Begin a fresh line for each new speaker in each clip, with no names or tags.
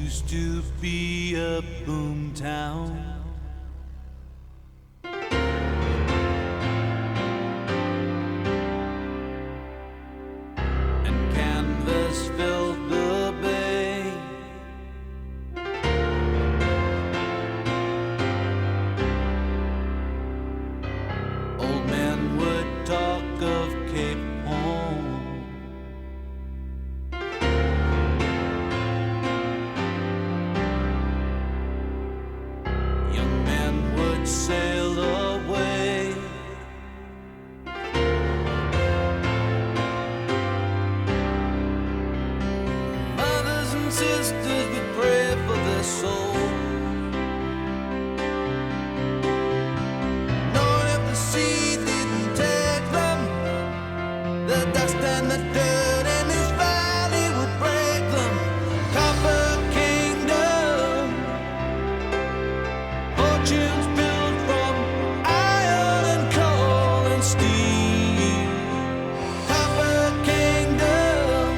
used to be a boom town. And canvas filled the bay. Old men would talk of Cape Horn. Young men would sail away. Mothers and sisters would pray for their soul, knowing if the sea didn't take them, the dust and the dirt in this valley would break them. Copper Kingdom, fortunes built from iron and coal and steel. Copper Kingdom,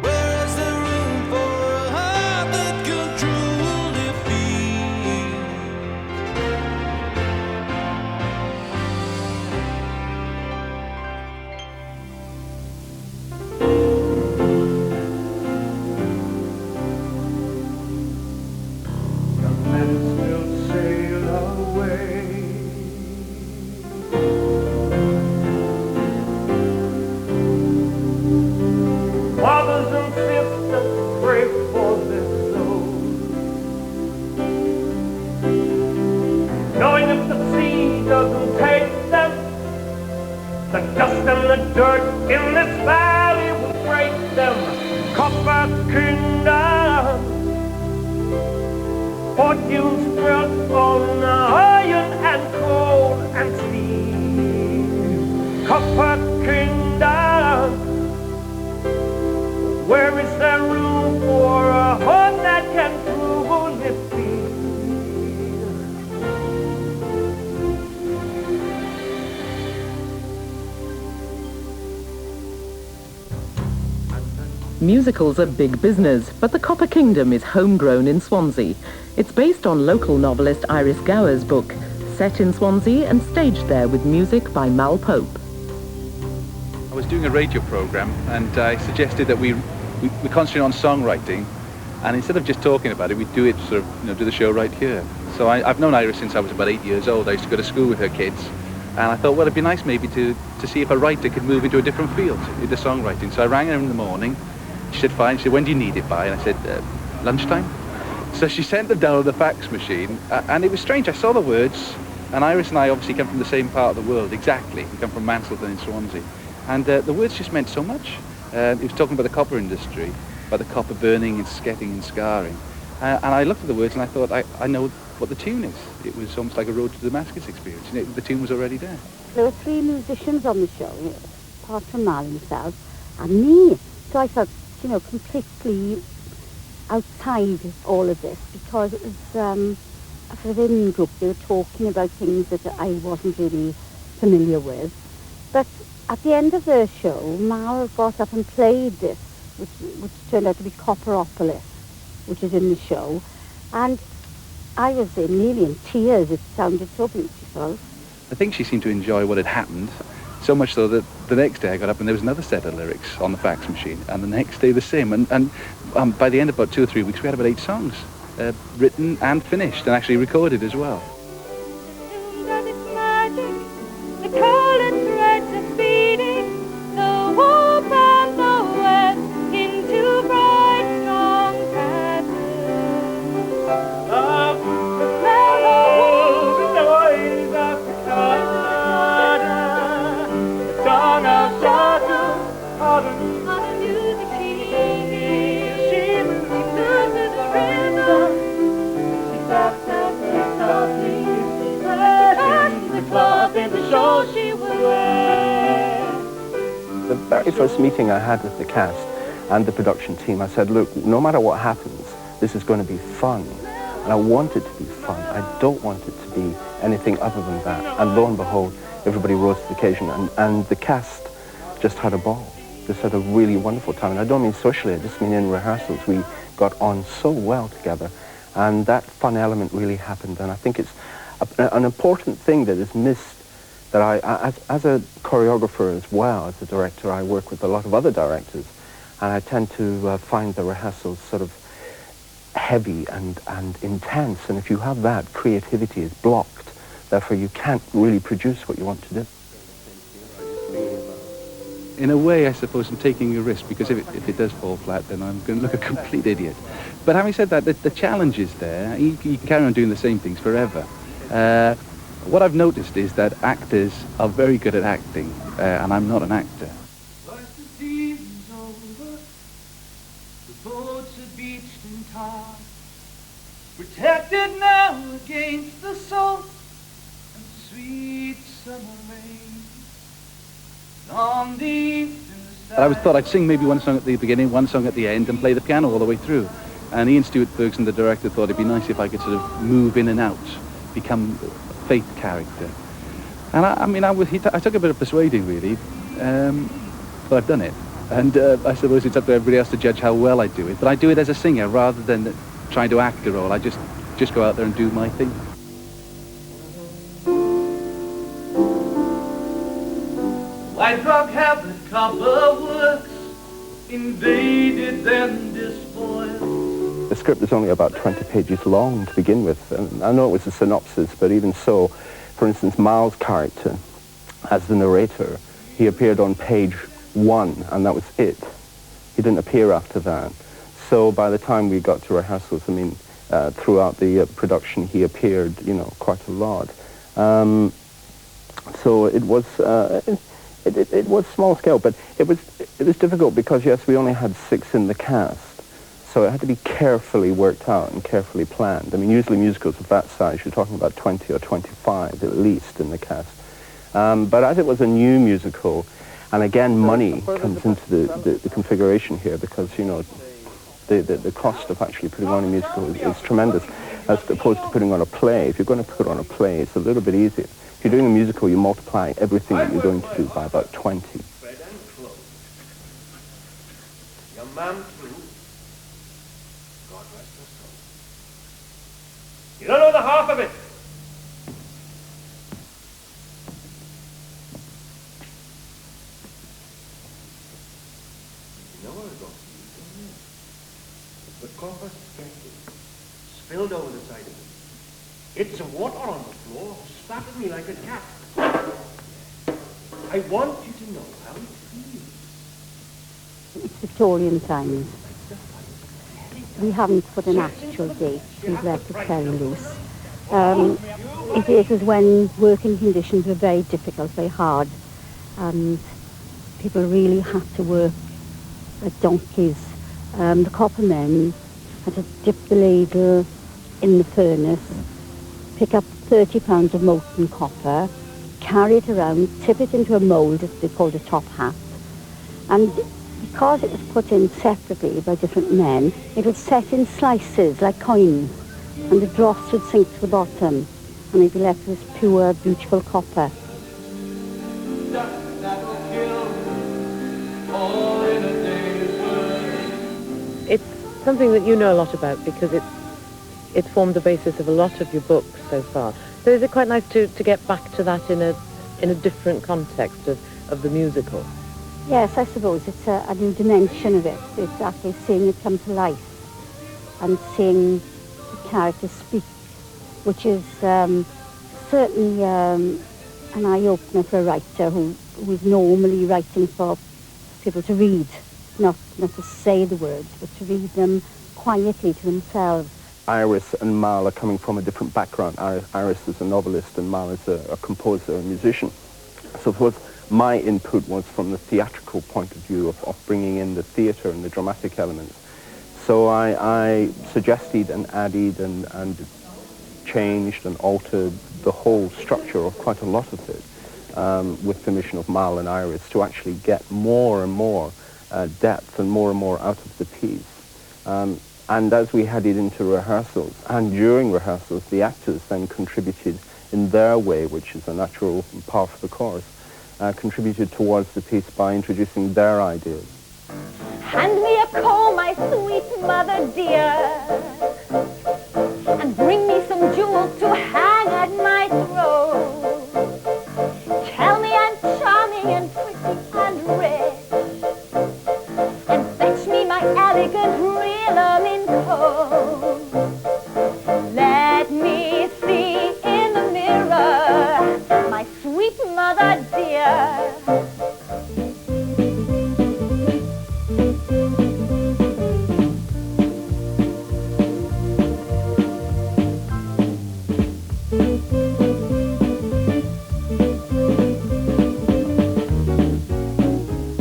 where is there room for a heart that could truly feel?
Young men still sail away. Brothers and sisters, pray for their souls, knowing if the sea doesn't take them, the dust and the dirt in this valley will break them. Copper Kingdom, fortunes built on iron and coal and steel. Copper Kingdom, where is there room for a heart that can truly feel?
Musicals are big business, but the Copper Kingdom is homegrown in Swansea. It's based on local novelist Iris Gower's book, set in Swansea and staged there with music by Mal Pope.
I was doing a radio program and I suggested that we concentrate on songwriting, and instead of just talking about it, we'd do it sort of, do the show right here. So I've known Iris since I was about 8 years old. I used to go to school with her kids, and I thought, well, it'd be nice maybe to see if a writer could move into a different field, into songwriting. So I rang her in the morning. She said, fine. She said, when do you need it by? And I said, lunchtime. So she sent them down on the fax machine, and it was strange. I saw the words, and Iris and I obviously come from the same part of the world, exactly. We come from Mansfield in Swansea. And the words just meant so much. It was talking about the copper industry, about the copper burning and sketting and scarring. And I looked at the words and I thought, I know what the tune is. It was almost like a Road to Damascus experience. The tune was already there.
There were 3 musicians on the show, apart from Mal himself, and me. So I felt, completely outside all of this, because it was a sort of in-group. They were talking about things that I wasn't really familiar with. But at the end of the show, Mal got up and played this, which turned out to be Copperopolis, which is in the show. And I was nearly in tears. It sounded so beautiful.
I think she seemed to enjoy what had happened, so much so that the next day I got up and there was another set of lyrics on the fax machine, and the next day the same. And by the end of about 2 or 3 weeks, we had about 8 songs written and finished, and actually recorded as well.
The very first meeting I had with the cast and the production team, I said, look, no matter what happens, this is going to be fun. And I want it to be fun. I don't want it to be anything other than that. And lo and behold, everybody rose to the occasion, and the cast just had a ball. just had a really wonderful time. And I don't mean socially, I just mean in rehearsals. We got on so well together, and that fun element really happened. And I think it's an important thing that is missed, that as a choreographer as well, as a director, I work with a lot of other directors, and I tend to find the rehearsals sort of heavy and intense, and if you have that, creativity is blocked. Therefore, you can't really produce what you want to do.
In a way, I suppose I'm taking a risk, because if it does fall flat, then I'm going to look a complete idiot. But having said that, the challenge is there. You can carry on doing the same things forever. What I've noticed is that actors are very good at acting, and I'm not an actor.
Once the season's over, the boats are beached and tarred, protected now against the salt and sweet summer rain. On the eastern side,
Thought I'd sing maybe one song at the beginning, one song at the end, and play the piano all the way through. And Ian Stewart Ferguson, the director, thought it'd be nice if I could sort of move in and out, become a faith character. And I took a bit of persuading, really, but I've done it. And I suppose it's up to everybody else to judge how well I do it. But I do it as a singer rather than trying to act a role. I just go out there and do my thing.
why drug habit, copper works, invaded then despoiled.
The script is only about 20 pages long to begin with, and I know it was a synopsis, but even so, for instance, Miles' character, as the narrator, he appeared on page 1, and that was it. He didn't appear after that. So by the time we got to rehearsals, I mean, throughout the production, he appeared, quite a lot. So it was it was small scale, but it was difficult because, yes, we only had 6 in the cast. So it had to be carefully worked out and carefully planned. I mean, usually musicals of that size, you're talking about 20 or 25 at least in the cast. But as it was a new musical, and again, money comes into the configuration here because, the cost of actually putting on a musical is tremendous as opposed to putting on a play. If you're going to put on a play, it's a little bit easier. If you're doing a musical, you multiply everything that you're going to do by about 20.
Bread and clothes. Your mum too. God rest her soul. You don't know the half of it. You know what I got for you, don't you? The copper sketches spilled over the side of it. It's a water on the floor, spat at me like a cat. I want you to know how it feels.
It's Victorian times. We haven't put an actual date. We've left it very loose. It was when working conditions were very difficult, very hard, and people really had to work like donkeys. The copper men had to dip the ladle in the furnace, pick up 30 pounds of molten copper, carry it around, tip it into a mould that they called a top hat, and because it was put in separately by different men, it was set in slices like coins, and the dross would sink to the bottom, and they'd be left with this pure, beautiful copper.
It's something that you know a lot about because it's formed the basis of a lot of your books so far. So is it quite nice to get back to that in a different context of the musical?
Yes, I suppose it's a new dimension of it. It's actually seeing it come to life and seeing the characters speak, which is certainly an eye-opener for a writer who's normally writing for people to read, not to say the words, but to read them quietly to themselves.
Iris and Mal are coming from a different background. Iris is a novelist and Mal is a composer and musician. So of course, my input was from the theatrical point of view of bringing in the theatre and the dramatic elements. So I suggested and added and changed and altered the whole structure of quite a lot of it with permission of Mal and Iris to actually get more and more depth and more out of the piece. And as we headed into rehearsals, and during rehearsals, the actors then contributed in their way, which is a natural part of the course, contributed towards the piece by introducing their ideas.
Hand me a comb, my sweet mother dear, and bring me some jewels to hang at my throat. Tell me I'm charming and pretty and rich, and fetch me my elegant real ermine coat. Let me see in the mirror, my sweet mother dear.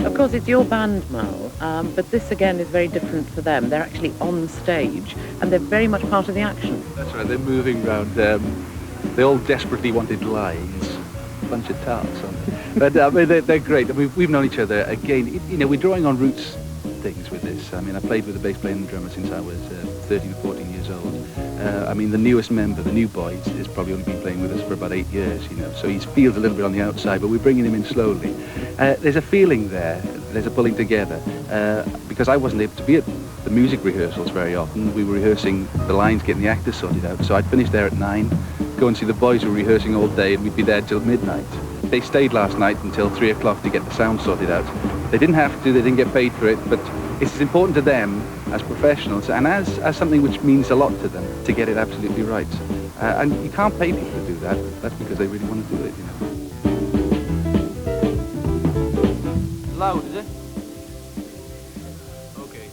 Of course, it's your band, Mal, but this again is very different for them. They're actually on stage, and they're very much part of the action.
That's right, they're moving around. They all desperately wanted lines. A bunch of tarts, aren't they? But I mean, they're great. I mean, we've known each other, again, you know, we're drawing on roots things with this. I mean, I played with the bass player and the drummer since I was 13 or 14 years old. I mean, the newest member, the new boy, has probably only been playing with us for about 8 years, you know, so he feels a little bit on the outside, but we're bringing him in slowly. There's a feeling there, there's a pulling together, because I wasn't able to be at the music rehearsals very often. We were rehearsing the lines, getting the actors sorted out, so I'd finish there at 9, go and see the boys who were rehearsing all day, and we'd be there till midnight. They stayed last night until 3 o'clock to get the sound sorted out. They didn't have to, they didn't get paid for it, but it's as important to them as professionals and as something which means a lot to them to get it absolutely right. And you can't pay people to do that. That's because they really want to do it, you know.
Loud, is it? Okay.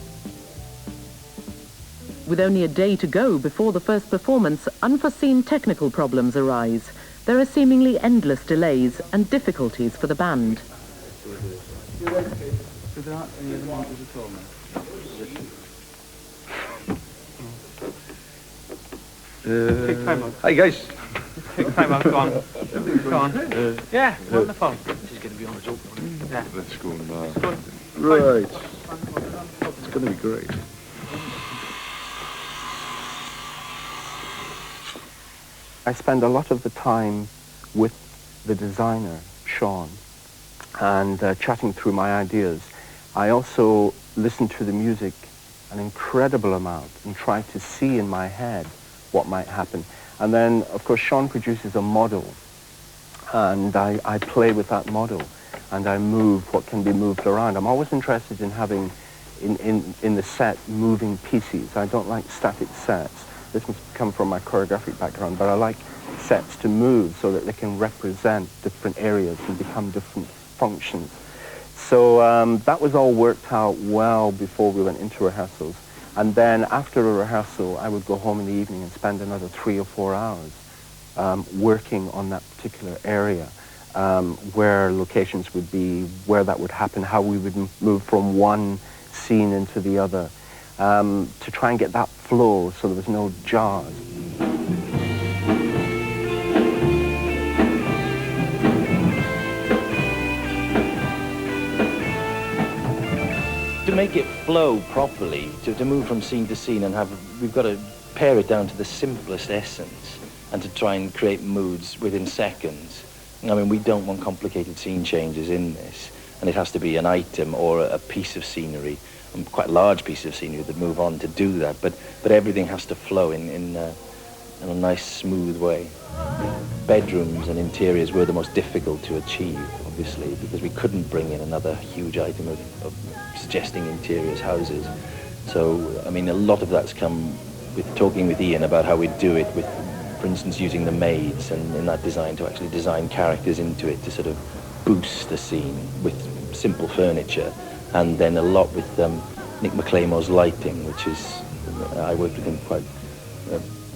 With only a day to go before the first performance, unforeseen technical problems arise. There are seemingly endless delays and difficulties for the band.
So there aren't any other monitors at all now?
Take time out.
Hi guys.
Take time out, go on. Go on. Yeah, we're on the phone.
This is going to be on its own.
Yeah.
Let's go now.
Right. It's going to be great.
I spend a lot of the time with the designer, Sean, and chatting through my ideas. I also listen to the music an incredible amount and try to see in my head what might happen. And then, of course, Sean produces a model, and I play with that model, and I move what can be moved around. I'm always interested in having, in the set, moving pieces. I don't like static sets. This must come from my choreographic background, but I like sets to move so that they can represent different areas and become different functions. So that was all worked out well before we went into rehearsals. And then after a rehearsal, I would go home in the evening and spend another 3 or 4 hours working on that particular area, where locations would be, where that would happen, how we would move from one scene into the other, to try and get that flow so there was no jars.
To make it flow properly, to move from scene to scene and we've got to pare it down to the simplest essence and to try and create moods within seconds. I mean, we don't want complicated scene changes in this, and it has to be an item or a piece of scenery, quite a large piece of scenery that move on to do that, but everything has to flow in a nice, smooth way. Bedrooms and interiors were the most difficult to achieve, obviously, because we couldn't bring in another huge item of suggesting interiors, houses. So, I mean, a lot of that's come with talking with Ian about how we do it with, for instance, using the maids and in that design to actually design characters into it to sort of boost the scene with simple furniture. And then a lot with Nick McClamore's lighting, which is, I worked with him quite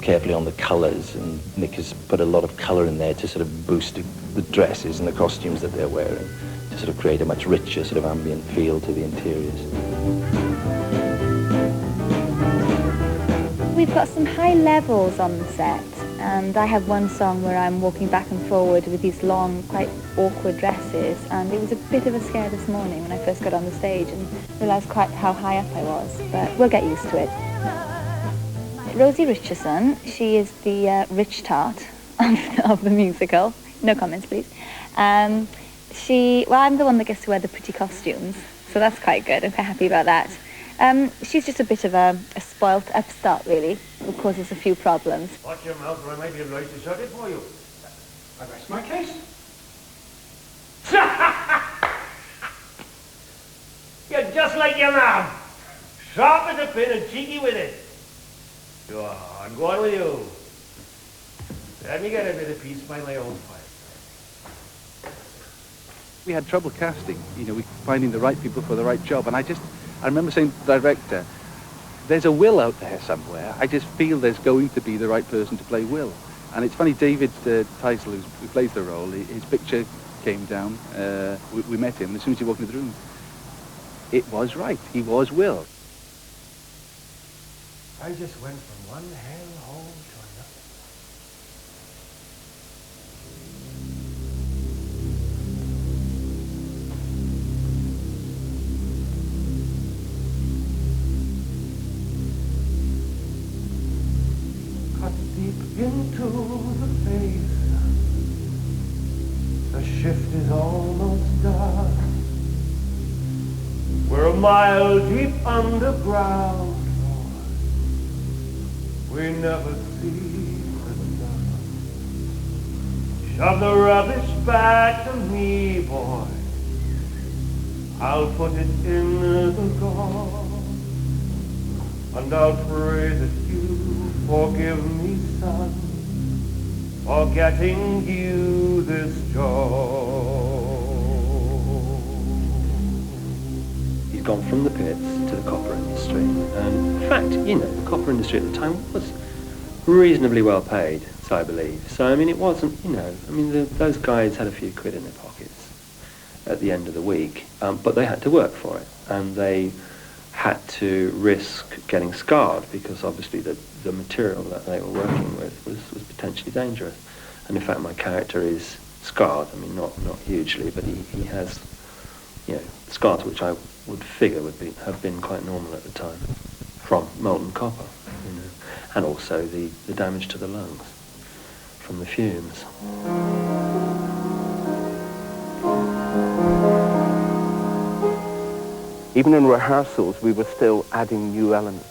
carefully on the colours, and Nick has put a lot of colour in there to sort of boost the dresses and the costumes that they're wearing, to sort of create a much richer sort of ambient feel to the interiors.
We've got some high levels on the set, and I have one song where I'm walking back and forward with these long, quite awkward dresses, and it was a bit of a scare this morning when I first got on the stage and realised quite how high up I was, but we'll get used to it. Rosie Richardson, she is the rich tart of the musical. No comments, please. I'm the one that gets to wear the pretty costumes, so that's quite good. I'm quite happy about that. She's just a bit of a spoilt upstart, really, who causes a few problems.
Watch your mouth, or I might be obliged to shut it for you. I rest my case. You're just like your mom. Sharp as a pin and cheeky with it. Go on with you. Let me get a bit of peace by my own fire.
We had trouble casting, finding the right people for the right job. And I remember saying to the director, there's a Will out there somewhere. I just feel there's going to be the right person to play Will. And it's funny, David Teisel, who plays the role, his picture came down. We met him, and as soon as he walked into the room, it was right. He was Will.
I just went from one hellhole to another. Cut deep into the face. The shift is almost done. We're a mile deep underground. We never see the sun. Shove the rubbish back to me, boy. I'll put it in the gone. And I'll pray that you forgive me, son, for getting you this job.
He's gone from the pits to the copper industry. And in fact, the copper industry at the time was reasonably well paid, so I believe. So, I mean, it wasn't, those guys had a few quid in their pockets at the end of the week, but they had to work for it. And they had to risk getting scarred because obviously the material that they were working with was potentially dangerous. And in fact, my character is scarred. I mean, not hugely, but he has, scars which I would figure have been quite normal at the time from molten copper, and also the damage to the lungs from the fumes.
Even in rehearsals, we were still adding new elements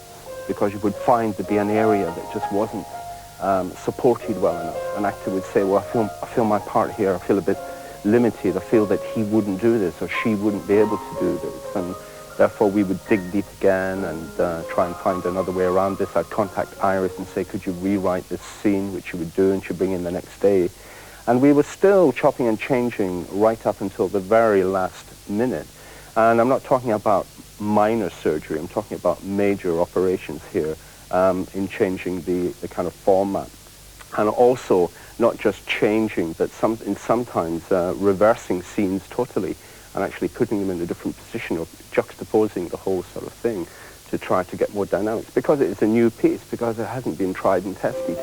because you would find there'd be an area that just wasn't supported well enough. An actor would say, well, I feel my part here, I feel a bit limited, I feel that he wouldn't do this or she wouldn't be able to do this. And therefore we would dig deep again and try and find another way around this. I'd contact Iris and say, could you rewrite this scene, which she would do, and she'd bring in the next day. And we were still chopping and changing right up until the very last minute. And I'm not talking about minor surgery, I'm talking about major operations here in changing the kind of format. And also not just changing, but sometimes reversing scenes totally and actually putting them in a different position or juxtaposing the whole sort of thing to try to get more dynamics. Because it is a new piece, because it hasn't been tried and tested.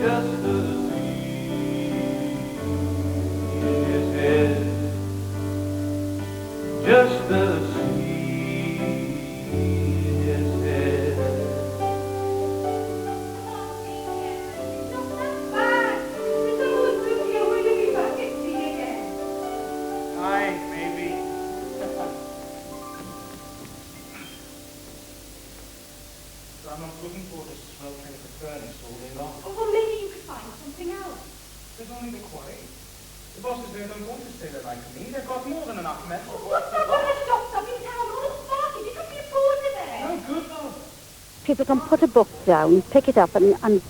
just the sea in his head, just the sea in his head.
Aye, maybe. I'm not looking forward to smoking at the furnace all day long.
Oh, well, maybe you could find something else.
There's only the quarry. The bosses there don't want to stay there like me. They've got more than enough metal.
What's the shops up in town? All the sparking. You could be afford to there.
No good, though.
People can put a book down, pick it up and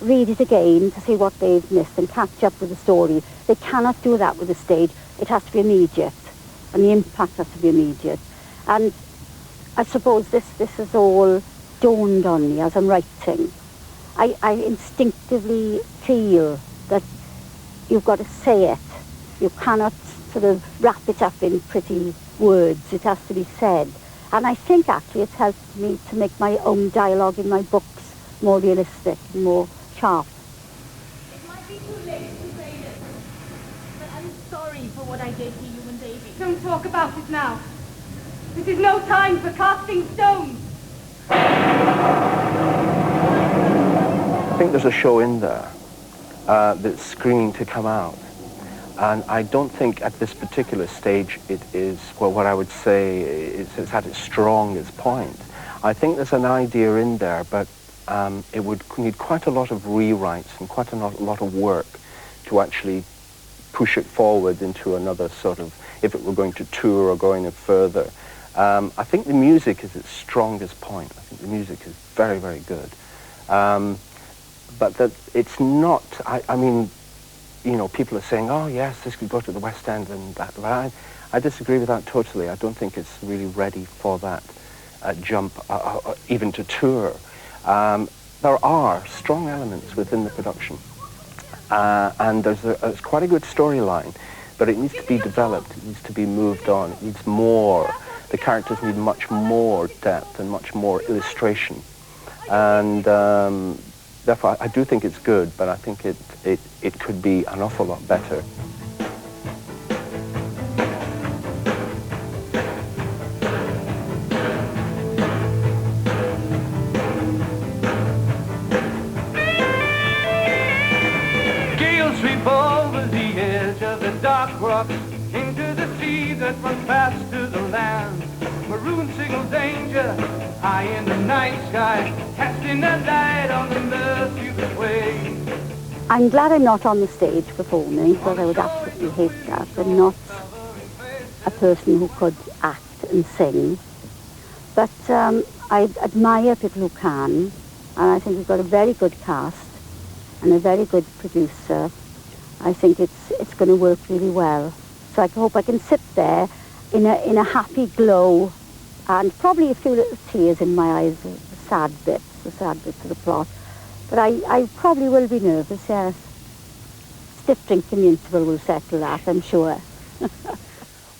read it again to see what they've missed and catch up with the story. They cannot do that with the stage. It has to be immediate, and the impact has to be immediate. And I suppose this is all dawned on me as I'm writing. I instinctively feel that you've got to say it. You cannot sort of wrap it up in pretty words. It has to be said. And I think actually it's helped me to make my own dialogue in my books more realistic, more sharp.
It might be too late to say this, but I'm sorry for what I did to you and Davy. Don't talk about it now. This is no time for casting stones.
I think there's a show in there that's screening to come out. And I don't think at this particular stage it is, well, what I would say is at its strongest point. I think there's an idea in there, but it would need quite a lot of rewrites and quite a lot of work to actually push it forward into another sort of, if it were going to tour or going further. I think the music is its strongest point. I think the music is very, very good. But that it's not, I mean, you know, people are saying, oh yes, this could go to the West End and that. But I disagree with that totally. I don't think it's really ready for that jump, even to tour. There are strong elements within the production. And there's quite a good storyline, but it needs to be developed, it needs to be moved on, it needs more. The characters need much more depth and much more illustration. And therefore, I do think it's good, but I think it could be an awful lot better.
Gales sweep over the edge of the dark rocks into the sea that runs past to the land. Maroon signal danger high in the night sky, casting a light on the Mercury way.
I'm glad I'm not on the stage performing, because I would absolutely hate that. I'm not a person who could act and sing. But I admire people who can, and I think we've got a very good cast and a very good producer. I think it's going to work really well. So I hope I can sit there in a happy glow, and probably a few little tears in my eyes, the sad bits of the plot. But I probably will be nervous, yes. Stiff drink in the interval will settle that, I'm sure.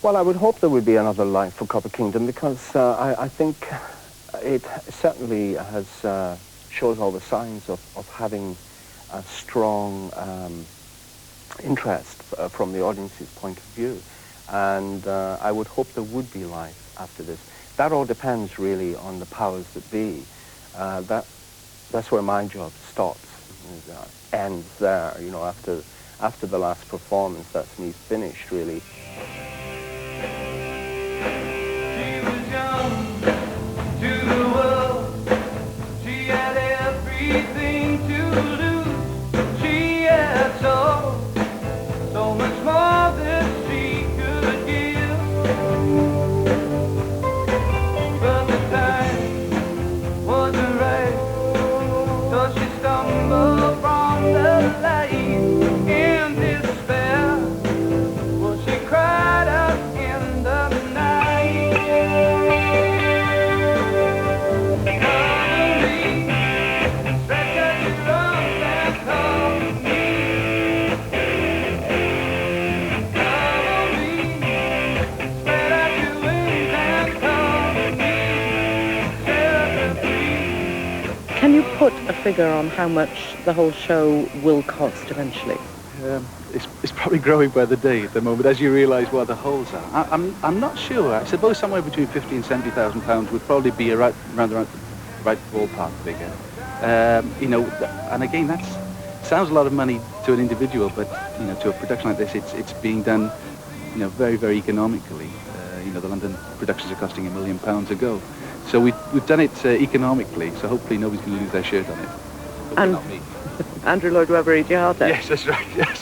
Well, I would hope there would be another life for Copper Kingdom, because I think it certainly has shows all the signs of having a strong interest from the audience's point of view. And I would hope there would be life after this. That all depends really on the powers that be. That's where my job stops, ends there, you know, after the last performance. That's me finished, really.
She was young to the world. She had everything to lose. She had so much more than she could give. But the time wasn't right, so she stumbled from the light in despair. Well, she cried out in the night. Cover me, stretch out your arms and cover me.
figure on how much the whole show will cost eventually?
It's probably growing by the day at the moment as you realise what the holes are. I'm not sure. I suppose somewhere between £50,000 and £70,000 would probably be around the right ballpark figure. You know, and again, that sounds a lot of money to an individual, but you know, to a production like this, it's being done, you know, very, very economically. You know, the London productions are costing £1 million a go, so we've done it economically. So hopefully nobody's going to lose their shirt on it. Hopefully
And
not me.
Andrew Lloyd Webber, eat your heart out.
Yes, that's right. Yes.